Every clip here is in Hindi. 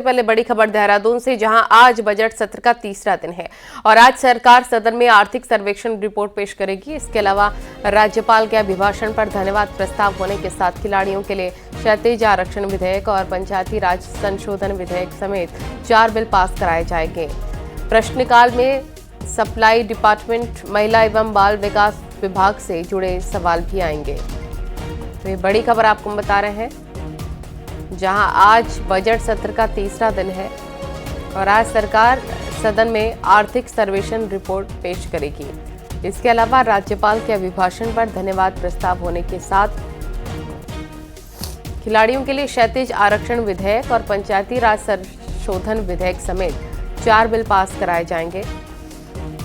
पहले बड़ी खबर देहरादून से, जहां आज बजट सत्र का तीसरा दिन है और आज सरकार सदन में आर्थिक सर्वेक्षण रिपोर्ट पेश करेगी। इसके अलावा राज्यपाल के अभिभाषण पर धन्यवाद प्रस्ताव होने के साथ खिलाड़ियों के लिए क्षैतिज आरक्षण विधेयक और पंचायती राज संशोधन विधेयक समेत 4 बिल पास कराए जाएंगे। प्रश्नकाल में सप्लाई डिपार्टमेंट, महिला एवं बाल विकास विभाग से जुड़े सवाल भी आएंगे। तो ये बड़ी खबर आपको बता रहे हैं, जहां आज बजट सत्र का तीसरा दिन है और आज सरकार सदन में आर्थिक सर्वेक्षण रिपोर्ट पेश करेगी। इसके अलावा राज्यपाल के अभिभाषण पर धन्यवाद प्रस्ताव होने के साथ खिलाड़ियों के लिए क्षैतिज आरक्षण विधेयक और पंचायती राज संशोधन विधेयक समेत 4 बिल पास कराए जाएंगे।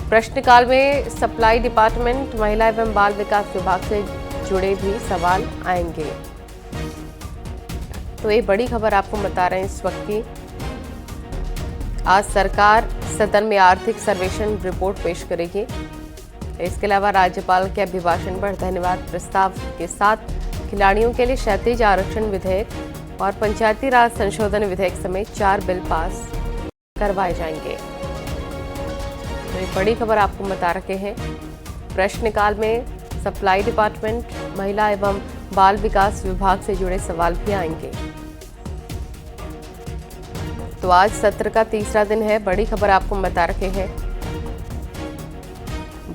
प्रश्नकाल में सप्लाई डिपार्टमेंट, महिला एवं बाल विकास विभाग से जुड़े भी सवाल आएंगे। तो ये बड़ी खबर आपको बता रहे हैं इस वक्त की। आज सरकार सदन में आर्थिक सर्वेक्षण रिपोर्ट पेश करेगी। इसके अलावा राज्यपाल के अभिभाषण पर धन्यवाद प्रस्ताव के साथ खिलाड़ियों के लिए क्षैतिज आरक्षण विधेयक और पंचायती राज संशोधन विधेयक समेत 4 बिल पास करवाए जाएंगे। तो ये बड़ी खबर आपको बता रखे हैं। प्रश्नकाल में सप्लाई डिपार्टमेंट, महिला एवं बाल विकास विभाग से जुड़े सवाल भी आएंगे। तो आज सत्र का तीसरा दिन है, बड़ी खबर आपको बता रखे हैं।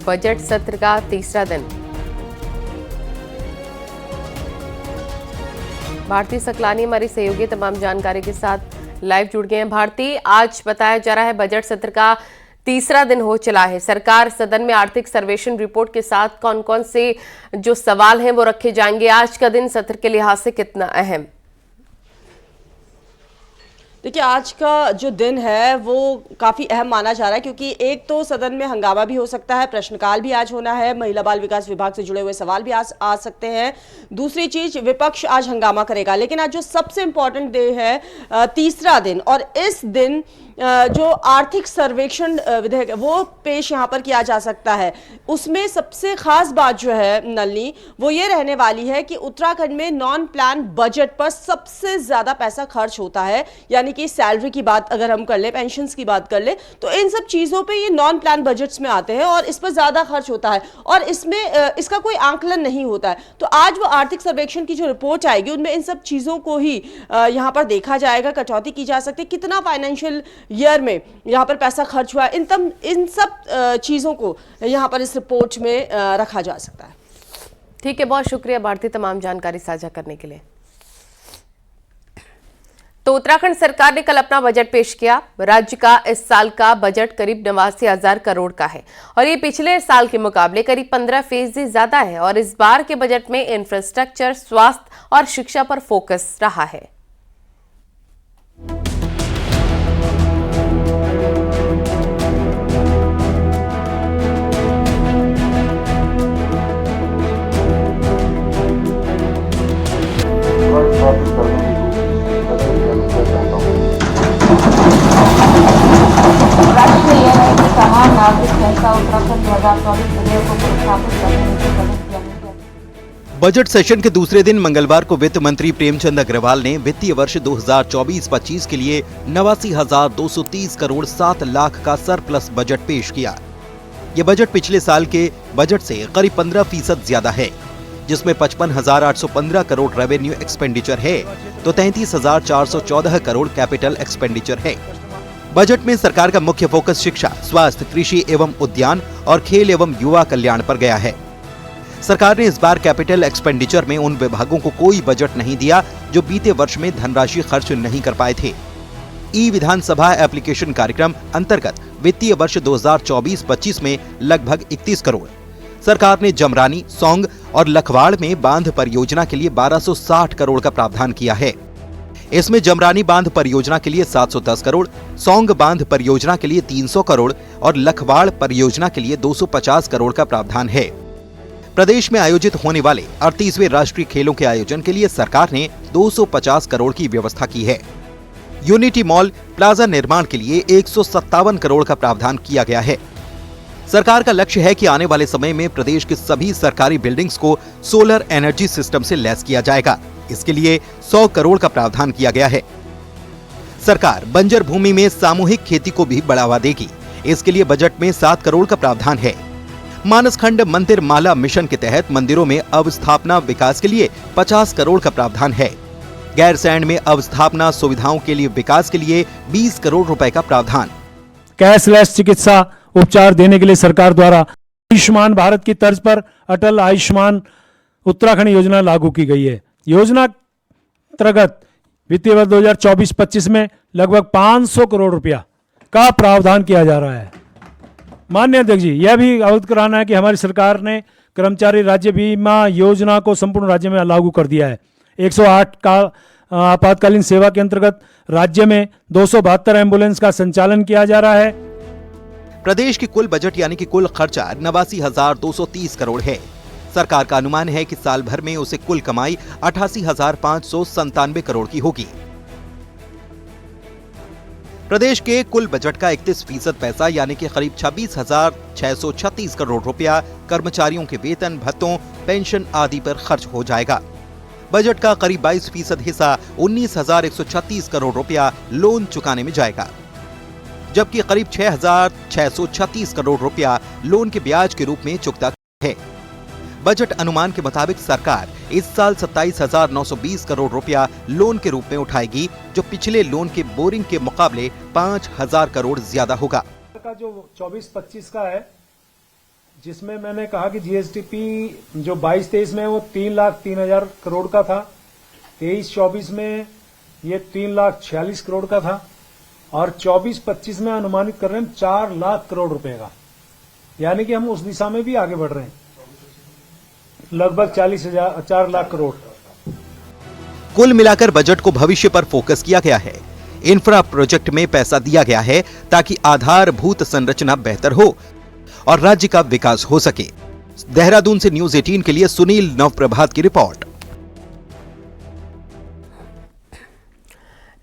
बजट सत्र का तीसरा दिन। भारती सकलानी हमारी सहयोगी तमाम जानकारी के साथ लाइव जुड़ गए हैं। भारती, आज बताया जा रहा है बजट सत्र का तीसरा दिन हो चला है। सरकार सदन में आर्थिक सर्वेक्षण रिपोर्ट के साथ कौन कौन से जो सवाल हैं वो रखे जाएंगे। आज का दिन सत्र के लिहाज से कितना अहम? देखिए, आज का जो दिन है वो काफ़ी अहम माना जा रहा है, क्योंकि एक तो सदन में हंगामा भी हो सकता है, प्रश्नकाल भी आज होना है, महिला बाल विकास विभाग से जुड़े हुए सवाल भी आज आ सकते हैं। दूसरी चीज, विपक्ष आज हंगामा करेगा। लेकिन आज जो सबसे इम्पोर्टेंट डे है, तीसरा दिन, और इस दिन जो आर्थिक सर्वेक्षण विधेयक वो पेश यहाँ पर किया जा सकता है। उसमें सबसे खास बात जो है नलिनी, वो ये रहने वाली है कि उत्तराखंड में नॉन प्लान बजट पर सबसे ज्यादा पैसा खर्च होता है। यानी कि सैलरी की बात अगर हम कर ले, पेंशन्स की बात कर ले, तो इन सब चीजों पे ये नॉन प्लान बजट्स में आते हैं और इस पर ज्यादा खर्च होता है और इसमें इसका कोई आंकलन नहीं होता है। तो आज वो आर्थिक सर्वेक्षण की जो रिपोर्ट आएगी उनमें इन सब चीजों को ही यहाँ पर देखा जाएगा, कटौती की जा सकती है, कितना फाइनेंशियल ईयर में यहाँ पर पैसा खर्च हुआ, इन सब चीजों को यहाँ पर इस रिपोर्ट में रखा जा सकता है। ठीक है, बहुत शुक्रिया भारती तमाम जानकारी साझा करने के लिए। तो उत्तराखंड सरकार ने कल अपना बजट पेश किया। राज्य का इस साल का बजट करीब 89,000 करोड़ का है और ये पिछले साल के मुकाबले करीब 15% ज्यादा है और इस बार के बजट में इंफ्रास्ट्रक्चर, स्वास्थ्य और शिक्षा पर फोकस रहा है। बजट सेशन के दूसरे दिन मंगलवार को वित्त मंत्री प्रेमचंद अग्रवाल ने वित्तीय वर्ष 2024-25 के लिए 89,230 करोड़ 7 लाख का सरप्लस बजट पेश किया। ये बजट पिछले साल के बजट से करीब 15% ज्यादा है, जिसमें 55,815 करोड़ रेवेन्यू एक्सपेंडिचर है तो 33,414 करोड़ कैपिटल एक्सपेंडिचर है। बजट में सरकार का मुख्य फोकस शिक्षा, स्वास्थ्य, कृषि एवं उद्यान और खेल एवं युवा कल्याण पर गया है। सरकार ने इस बार कैपिटल एक्सपेंडिचर में उन विभागों को कोई बजट नहीं दिया जो बीते वर्ष में धनराशि खर्च नहीं कर पाए थे। ई विधानसभा एप्लीकेशन कार्यक्रम अंतर्गत वित्तीय वर्ष 2024-25 में लगभग 31 करोड़। सरकार ने जमरानी, सौंग और लखवाड़ में बांध परियोजना के लिए 1260 करोड़ का प्रावधान किया है। इसमें जमरानी बांध परियोजना के लिए 710 करोड़, सौंग बांध परियोजना के लिए 300 करोड़ और लखवाड़ परियोजना के लिए 250 करोड़ का प्रावधान है। प्रदेश में आयोजित होने वाले 38वें राष्ट्रीय खेलों के आयोजन के लिए सरकार ने 250 करोड़ की व्यवस्था की है। यूनिटी मॉल प्लाजा निर्माण के लिए 157 करोड़ का प्रावधान किया गया है। सरकार का लक्ष्य है कि आने वाले समय में प्रदेश के सभी सरकारी बिल्डिंग्स को सोलर एनर्जी सिस्टम से लैस किया जाएगा। इसके लिए 100 करोड़ का प्रावधान किया गया है। सरकार बंजर भूमि में सामूहिक खेती को भी बढ़ावा देगी। इसके लिए बजट में 7 करोड़ का प्रावधान है। मानसखंड मंदिर माला मिशन के तहत मंदिरों में अवस्थापना विकास के लिए 50 करोड़ का प्रावधान है। गैरसैंण में अवस्थापना सुविधाओं के लिए विकास के लिए 20 करोड़ रुपए का प्रावधान। कैशलेस चिकित्सा उपचार देने के लिए सरकार द्वारा आयुष्मान भारत की तर्ज पर अटल आयुष्मान उत्तराखंड योजना लागू की गई है। योजना अंतर्गत वित्तीय वर्ष 2024-25 में लगभग 500 करोड़ रुपया का प्रावधान किया जा रहा है। माननीय अध्यक्ष जी, यह भी अवगत कराना है कि हमारी सरकार ने कर्मचारी राज्य बीमा योजना को संपूर्ण राज्य में लागू कर दिया है। 108 का आपातकालीन सेवा के अंतर्गत राज्य में 272 एम्बुलेंस का संचालन किया जा रहा है। प्रदेश की कुल बजट यानी कि कुल खर्चा 89,230 करोड़ है। सरकार का अनुमान है कि साल भर में उसे कुल कमाई 88,597 करोड़ की होगी। प्रदेश के कुल बजट का 31% पैसा यानी कि करीब 26,636 करोड़ रुपया कर्मचारियों के वेतन, भत्तों, पेंशन आदि पर खर्च हो जाएगा। बजट का करीब 22% हिस्सा 19,136 करोड़ रुपया लोन चुकाने में जाएगा, जबकि करीब 6,636 करोड़ रुपया लोन के ब्याज के रूप में चुकता है। बजट अनुमान के मुताबिक सरकार इस साल 27,920 करोड़ रुपया लोन के रूप में उठाएगी, जो पिछले लोन के बोरिंग के मुकाबले 5,000 करोड़ ज्यादा होगा। का जो 24-25 का है, जिसमें मैंने कहा कि जीएसटीपी जो 22-23 में वो 3,03,000 करोड़ का था, 23-24 में ये 3,46,000 करोड़ का था और 24-25 में अनुमानित कर रहे हैं 4 लाख करोड़ रुपए का, यानी कि हम उस दिशा में भी आगे बढ़ रहे हैं, लगभग 4 लाख करोड़। कुल मिलाकर बजट को भविष्य पर फोकस किया गया है। इंफ्रा प्रोजेक्ट में पैसा दिया गया है ताकि आधारभूत संरचना बेहतर हो और राज्य का विकास हो सके। देहरादून से न्यूज़ 18 के लिए सुनील नवप्रभात की रिपोर्ट।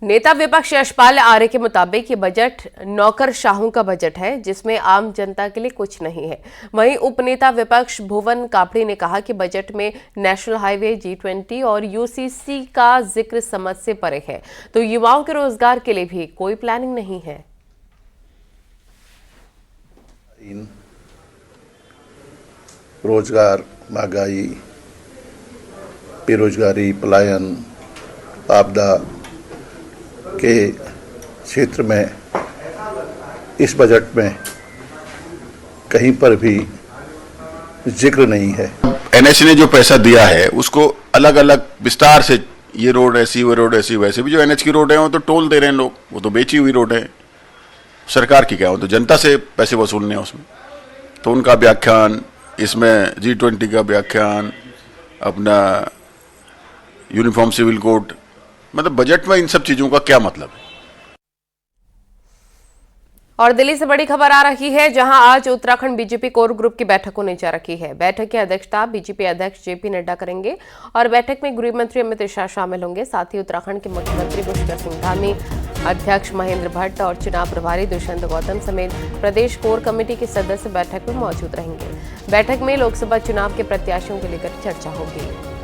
नेता विपक्ष यशपाल आर्य के मुताबिक ये बजट नौकरशाहों का बजट है, जिसमें आम जनता के लिए कुछ नहीं है। वहीं उपनेता विपक्ष भुवन कापड़ी ने कहा कि बजट में नेशनल हाईवे, G20 और UCC का जिक्र समझ से परे है, तो युवाओं के रोजगार के लिए भी कोई प्लानिंग नहीं है। रोजगार, महंगाई, बेरोजगारी, पलायन, आपदा के क्षेत्र में इस बजट में कहीं पर भी जिक्र नहीं है। एनएच ने जो पैसा दिया है उसको अलग अलग विस्तार से, ये रोड ऐसी, वो रोड ऐसी, वैसे भी जो एनएच की रोड है वो तो टोल दे रहे हैं लोग, वो तो बेची हुई रोड है। सरकार की क्या हो, तो जनता से पैसे वसूलने हैं उसमें, तो उनका व्याख्यान, इसमें G20 का व्याख्यान, अपना यूनिफॉर्म सिविल कोड, मतलब बजट में इन सब चीजों का क्या मतलब है। और दिल्ली से बड़ी खबर आ रही है, जहां आज उत्तराखंड बीजेपी कोर ग्रुप की बैठक होने जा रही है। बैठक की अध्यक्षता बीजेपी अध्यक्ष जेपी नड्डा करेंगे और बैठक में गृह मंत्री अमित शाह शामिल होंगे। साथ ही उत्तराखंड के मुख्यमंत्री पुष्कर सिंह धामी, अध्यक्ष महेंद्र भट्ट और चुनाव प्रभारी दुष्यंत गौतम समेत प्रदेश कोर कमेटी के सदस्य बैठक में मौजूद रहेंगे। बैठक में लोकसभा चुनाव के प्रत्याशियों को लेकर चर्चा होगी।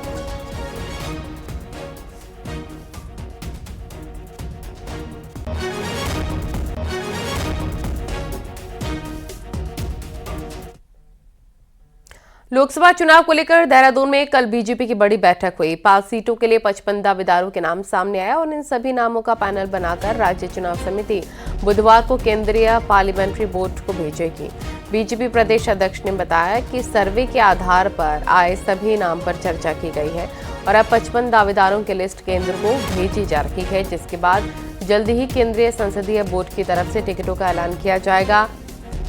लोकसभा चुनाव को लेकर देहरादून में कल बीजेपी की बड़ी बैठक हुई। 5 सीटों के लिए 55 दावेदारों के नाम सामने आए और इन सभी नामों का पैनल बनाकर राज्य चुनाव समिति बुधवार को केंद्रीय पार्लियामेंट्री बोर्ड को भेजेगी। बीजेपी प्रदेश अध्यक्ष ने बताया कि सर्वे के आधार पर आए सभी नाम पर चर्चा की गई है और अब 55 दावेदारों की लिस्ट केंद्र को भेजी जा रही है, जिसके बाद जल्द ही केंद्रीय संसदीय बोर्ड की तरफ से टिकटों का ऐलान किया जाएगा।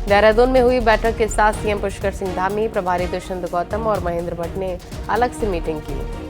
देहरादून में हुई बैठक के साथ सीएम पुष्कर सिंह धामी, प्रभारी दुष्यंत गौतम और महेंद्र भट्ट ने अलग से मीटिंग की।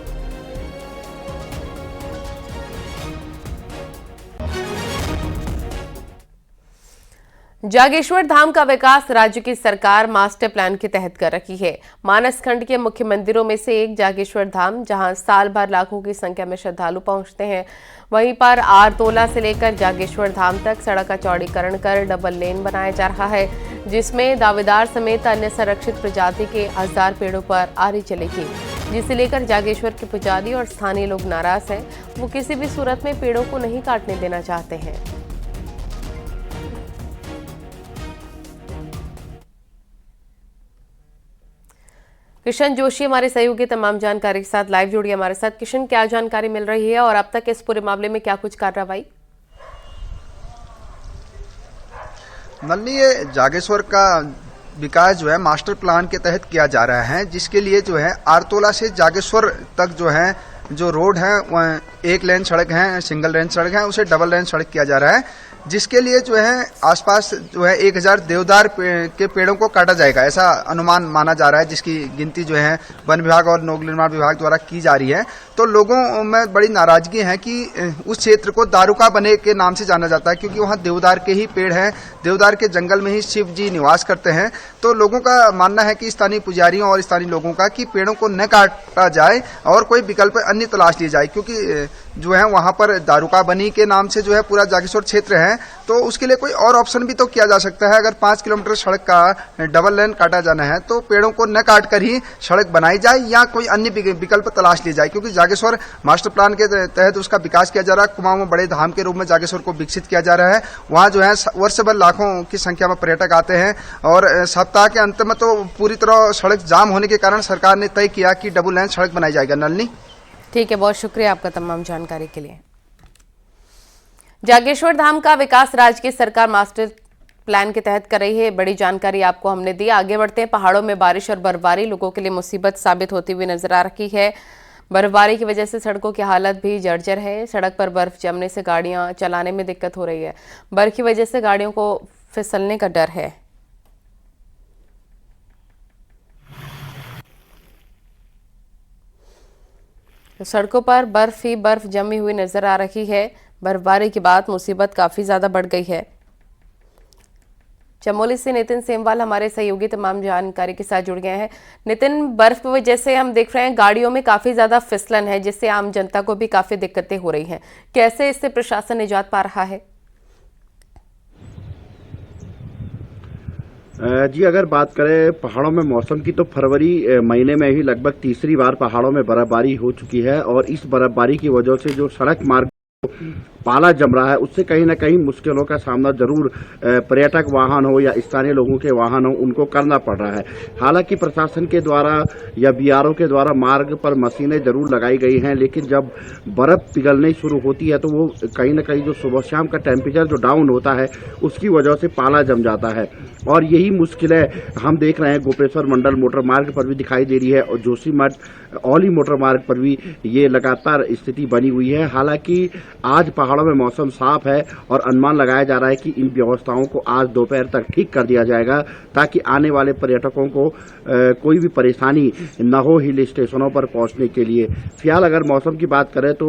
जागेश्वर धाम का विकास राज्य की सरकार मास्टर प्लान के तहत कर रही है। मानस खंड के मुख्य मंदिरों में से एक जागेश्वर धाम, जहां साल भर लाखों की संख्या में श्रद्धालु पहुंचते हैं, वहीं पर आरतोला से लेकर जागेश्वर धाम तक सड़क का चौड़ीकरण कर डबल लेन बनाया जा रहा है, जिसमें दावेदार समेत अन्य संरक्षित प्रजाति के 1000 पेड़ों पर आरी चलेगी। जिसे लेकर जागेश्वर के पुजारी और स्थानीय लोग नाराज हैं। वो किसी भी सूरत में पेड़ों को नहीं काटने देना चाहते हैं। किशन जोशी हमारे सहयोगी तमाम जानकारी के साथ लाइव जुड़िए हमारे साथ। किशन, क्या जानकारी मिल रही है और अब तक इस पूरे मामले में क्या कुछ कार्रवाई? नलिनी, ये जागेश्वर का विकास जो है मास्टर प्लान के तहत किया जा रहा है, जिसके लिए जो है आरतोला से जागेश्वर तक जो रोड है वह 1 लेन सड़क है, सिंगल लेन सड़क है, उसे डबल लेन सड़क किया जा रहा है, जिसके लिए जो है आसपास जो है 1000 देवदार के पेड़ों को काटा जाएगा, ऐसा अनुमान माना जा रहा है, जिसकी गिनती जो है वन विभाग और लोक निर्माण विभाग द्वारा की जा रही है। तो लोगों में बड़ी नाराजगी है कि उस क्षेत्र को दारुका बने के नाम से जाना जाता है, क्योंकि वहाँ देवदार के ही पेड़ हैं, देवदार के जंगल में ही शिव जी निवास करते हैं। तो लोगों का मानना है कि स्थानीय पुजारियों और स्थानीय लोगों का कि पेड़ों को न काटा जाए और कोई विकल्प अन्य तलाश ली जाए, क्योंकि जो है वहां पर दारुका बनी के नाम से जो है पूरा जागेश्वर क्षेत्र है, तो उसके लिए कोई और ऑप्शन भी तो किया जा सकता है। अगर 5 किलोमीटर सड़क का डबल लेन काटा जाना है तो पेड़ों को न काट कर ही सड़क बनाई जाए या कोई अन्य विकल्प तलाश ली जाए, क्योंकि जागेश्वर मास्टर प्लान के तहत उसका विकास किया जा रहा है। कुमाऊं में बड़े धाम के रूप में जागेश्वर को विकसित किया जा रहा है। वहां जो है वर्ष भर लाखों की संख्या में पर्यटक आते हैं और सप्ताह के अंत में तो पूरी तरह सड़क जाम होने के कारण सरकार ने तय किया कि डबल लेन सड़क बनाई जाएगा। नलिनी, ठीक है, बहुत शुक्रिया आपका तमाम जानकारी के लिए। जागेश्वर धाम का विकास राज्य की सरकार मास्टर प्लान के तहत कर रही है। बड़ी जानकारी आपको हमने दी। आगे बढ़ते हैं। पहाड़ों में बारिश और बर्फबारी लोगों के लिए मुसीबत साबित होती हुई नजर आ रही है। बर्फबारी की वजह से सड़कों की हालत भी जर्जर है। सड़क पर बर्फ जमने से गाड़ियां चलाने में दिक्कत हो रही है। बर्फ की वजह से गाड़ियों को फिसलने का डर है। तो सड़कों पर बर्फ ही बर्फ जमी हुई नजर आ रही है। बर्फबारी के बाद मुसीबत काफी ज्यादा बढ़ गई है। चमोली से नितिन सेमवाल हमारे सहयोगी तमाम जानकारी के साथ जुड़ गए हैं। नितिन, बर्फ की वजह से हम देख रहे हैं गाड़ियों में काफी ज्यादा फिसलन है, जिससे आम जनता को भी काफी दिक्कतें हो रही हैं। कैसे इससे प्रशासन निजात पा रहा है? जी, अगर बात करें पहाड़ों में मौसम की, तो फरवरी महीने में ही लगभग तीसरी बार पहाड़ों में बर्फबारी हो चुकी है और इस बर्फबारी की वजह से जो सड़क मार्ग पाला जम रहा है, उससे कहीं ना कहीं मुश्किलों का सामना जरूर पर्यटक वाहन हो या स्थानीय लोगों के वाहन हो, उनको करना पड़ रहा है। हालांकि प्रशासन के द्वारा या बीआरओ के द्वारा मार्ग पर मशीनें जरूर लगाई गई हैं, लेकिन जब बर्फ पिघलनी शुरू होती है तो वो कहीं ना कहीं जो सुबह शाम का टेम्परेचर जो डाउन होता है, उसकी वजह से पाला जम जाता है। और यही मुश्किलें हम देख रहे हैं गोपेश्वर मंडल मोटर मार्ग पर भी दिखाई दे रही है और जोशीमठ औली मोटर मार्ग पर भी ये लगातार स्थिति बनी हुई है। हालांकि आज पहाड़ों में मौसम साफ है और अनुमान लगाया जा रहा है कि इन व्यवस्थाओं को आज दोपहर तक ठीक कर दिया जाएगा, ताकि आने वाले पर्यटकों को कोई भी परेशानी न हो हिल स्टेशनों पर पहुंचने के लिए। फिलहाल अगर मौसम की बात करें तो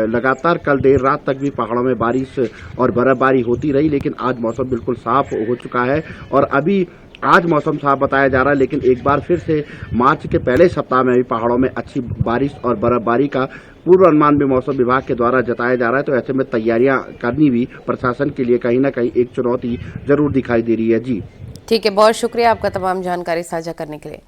लगातार कल देर रात तक भी पहाड़ों में बारिश और बर्फबारी होती रही, लेकिन आज मौसम बिल्कुल साफ हो चुका है और अभी आज मौसम साफ बताया जा रहा है। लेकिन एक बार फिर से मार्च के पहले सप्ताह में भी पहाड़ों में अच्छी बारिश और बर्फबारी का पूर्व अनुमान भी मौसम विभाग के द्वारा जताया जा रहा है। तो ऐसे में तैयारियां करनी भी प्रशासन के लिए कहीं ना कहीं एक चुनौती जरूर दिखाई दे रही है। जी ठीक है, बहुत शुक्रिया आपका तमाम जानकारी साझा करने के लिए।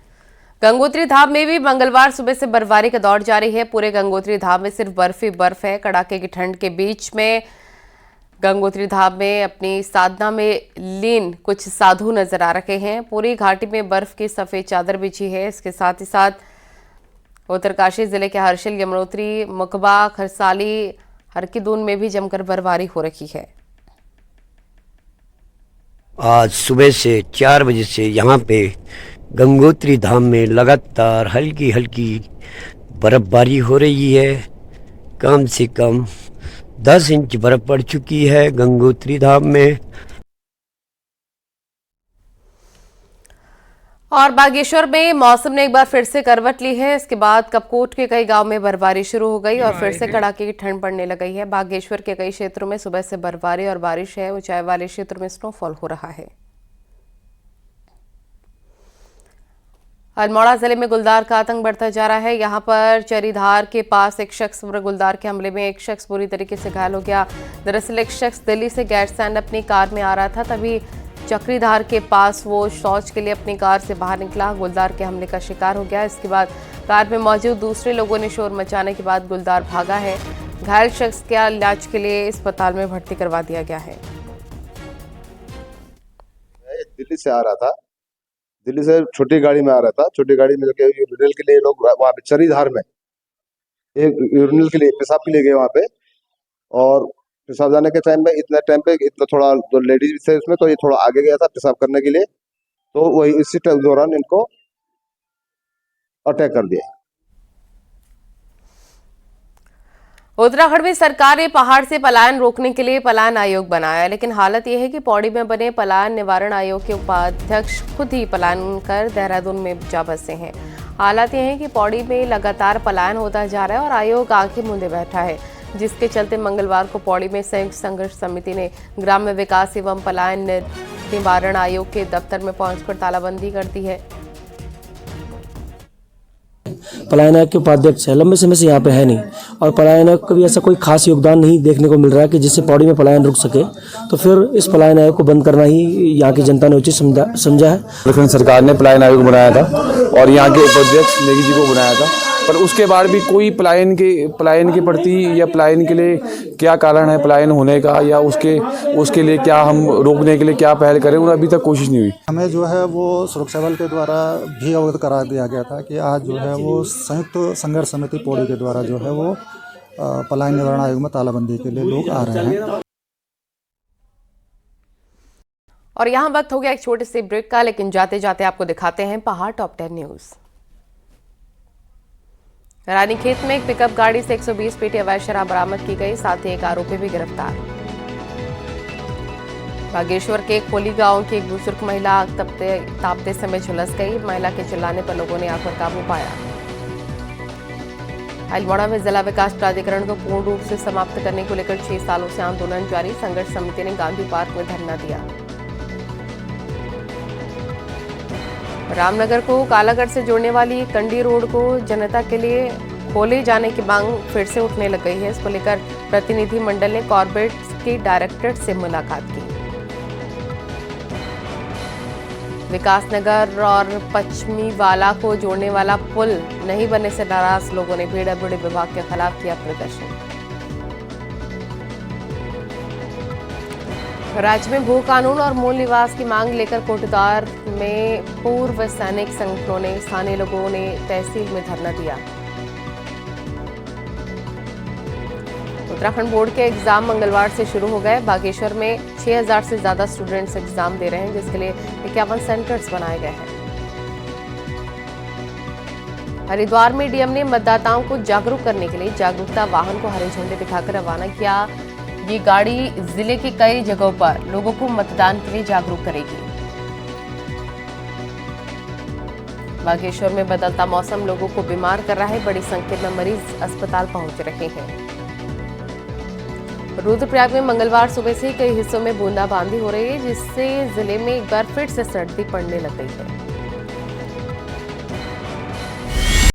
गंगोत्री धाम में भी मंगलवार सुबह से बर्फबारी का दौर जारी है। पूरे गंगोत्री धाम में सिर्फ बर्फ ही बर्फ है। कड़ाके की ठंड के बीच में गंगोत्री धाम में अपनी साधना में लीन कुछ साधु नजर आ रहे हैं। पूरी घाटी में बर्फ की सफेद चादर बिछी है। इसके साथ ही साथ उत्तरकाशी जिले के हर्षिल, यमुनोत्री, मुकबा, खरसाली, हरकीदून में भी जमकर बर्फबारी हो रही है। आज सुबह से 4 बजे से यहाँ पे गंगोत्री धाम में लगातार हल्की हल्की बर्फबारी हो रही है। कम से कम 10 इंच बर्फ पड़ चुकी है गंगोत्री धाम में। और बागेश्वर में मौसम ने एक बार फिर से करवट ली है। इसके बाद कपकोट के कई गांव में बर्फबारी शुरू हो गई और फिर से कड़ाके की ठंड पड़ने लग गई है। बागेश्वर के कई क्षेत्रों में सुबह से बर्फबारी और बारिश है। ऊंचाई वाले क्षेत्रों में स्नोफॉल हो रहा है। अल्मोड़ा जिले में गुलदार का आतंक बढ़ता जा रहा है। यहां पर चरीधार के पास एक शख्स पर गुलदार के हमले में एक शख्स बुरी तरीके से घायल हो गया। दरअसल एक शख्स दिल्ली से गैरसैंण अपनी कार में आ रहा था, तभी चक्रीधार के पास वो शौच के लिए अपनी कार से बाहर निकला, गुलदार के हमले का शिकार हो गया। इसके बाद कार में मौजूद दूसरे लोगों ने शोर मचाने के बाद गुलदार भागा है। घायल शख्स का इलाज के लिए अस्पताल में भर्ती करवा दिया गया है। दिल्ली से आ रहा था, दिल्ली से छोटी गाड़ी में आ रहा था। छोटी गाड़ी में यूरिनल के लिए लोग वहाँ पे चरीधार में एक यूरिनल के लिए पेशाब के लिए गए वहाँ पे, और पेशाब जाने के टाइम में इतना थोड़ा जो लेडीज थे उसमें, तो ये थोड़ा आगे गया था पेशाब करने के लिए, तो वही इसी दौरान इनको अटैक कर दिया। उत्तराखंड में सरकार ने पहाड़ से पलायन रोकने के लिए पलायन आयोग बनाया, लेकिन हालत यह है कि पौड़ी में बने पलायन निवारण आयोग के उपाध्यक्ष खुद ही पलायन कर देहरादून में जा बसे हैं। हालात यह है कि पौड़ी में लगातार पलायन होता जा रहा है और आयोग आंखें मूंदे बैठा है, जिसके चलते मंगलवार को पौड़ी में संयुक्त संघर्ष समिति ने ग्राम्य विकास एवं पलायन निवारण आयोग के दफ्तर में पहुंचकर तालाबंदी कर दी है। पलायन आयोग के उपाध्यक्ष है, लंबे समय से यहाँ पे है नहीं, और पलायन आयोग का भी ऐसा कोई खास योगदान नहीं देखने को मिल रहा है कि जिससे पौड़ी में पलायन रुक सके। तो फिर इस पलायन आयोग को बंद करना ही यहाँ की जनता ने उचित समझा है। उत्तराखंड सरकार ने पलायन आयोग बनाया था और यहाँ के उपाध्यक्ष नेगी जी को बनाया था, पर उसके बाद भी कोई पलायन के प्रति या पलायन के लिए क्या कारण है पलायन होने का, या उसके लिए क्या हम रोकने के लिए क्या पहल करें, उन्हें अभी तक कोशिश नहीं हुई। हमें जो है वो सुरक्षा बल के द्वारा भी अवगत करा दिया गया था कि आज जो है वो संयुक्त संघर्ष समिति पौड़ी के द्वारा जो है वो पलायन निवारण आयोग में तालाबंदी के लिए लोग आ रहे हैं। और यहाँ वक्त हो गया एक छोटे से ब्रेक का, लेकिन जाते जाते आपको दिखाते हैं पहाड़ टॉप 10 न्यूज। रानीखेत में एक पिकअप गाड़ी से 120 पेटी अवैध शराब बरामद की गई, साथ ही एक आरोपी भी गिरफ्तार। बागेश्वर के खोली गांव की एक बुजुर्ग महिला आग तापते समय झुलस गई। महिला के चिल्लाने पर लोगों ने आग पर काबू पाया। अल्मोड़ा में जिला विकास प्राधिकरण को पूर्ण रूप से समाप्त करने को लेकर 6 सालों से आंदोलन जारी। संघर्ष समिति ने गांधी पार्क में धरना दिया। रामनगर को कालागढ़ से जोड़ने वाली कंडी रोड को जनता के लिए खोले जाने की मांग फिर से उठने लग गई है। इसको लेकर प्रतिनिधि मंडल ने कॉर्पोरेट के डायरेक्टर से मुलाकात की। विकासनगर और पश्चिमी वाला को जोड़ने वाला पुल नहीं बनने से नाराज लोगों ने पीडब्ल्यूडी विभाग के खिलाफ किया प्रदर्शन। राज्य में भू कानून और मूल निवास की मांग लेकर कोटद्वार में पूर्व सैनिक संगठनों ने स्थानीय लोगों ने तहसील में धरना दिया। उत्तराखंड बोर्ड के एग्जाम मंगलवार से शुरू हो गए। बागेश्वर में 6000 से ज्यादा स्टूडेंट्स एग्जाम दे रहे हैं, जिसके लिए 51 सेंटर्स बनाए गए हैं। हरिद्वार में डीएम ने मतदाताओं को जागरूक करने के लिए जागरूकता वाहन को हरे झंडे दिखाकर रवाना किया। ये गाड़ी जिले की कई जगहों पर लोगों को मतदान के लिए जागरूक करेगी। बागेश्वर में बदलता मौसम लोगों को बीमार कर रहा है। बड़ी संख्या में मरीज अस्पताल पहुंच रहे हैं। रुद्रप्रयाग में मंगलवार सुबह से कई हिस्सों में बूंदाबांदी हो रही है, जिससे जिले में एक बार फिर से सर्दी पड़ने लग गई है।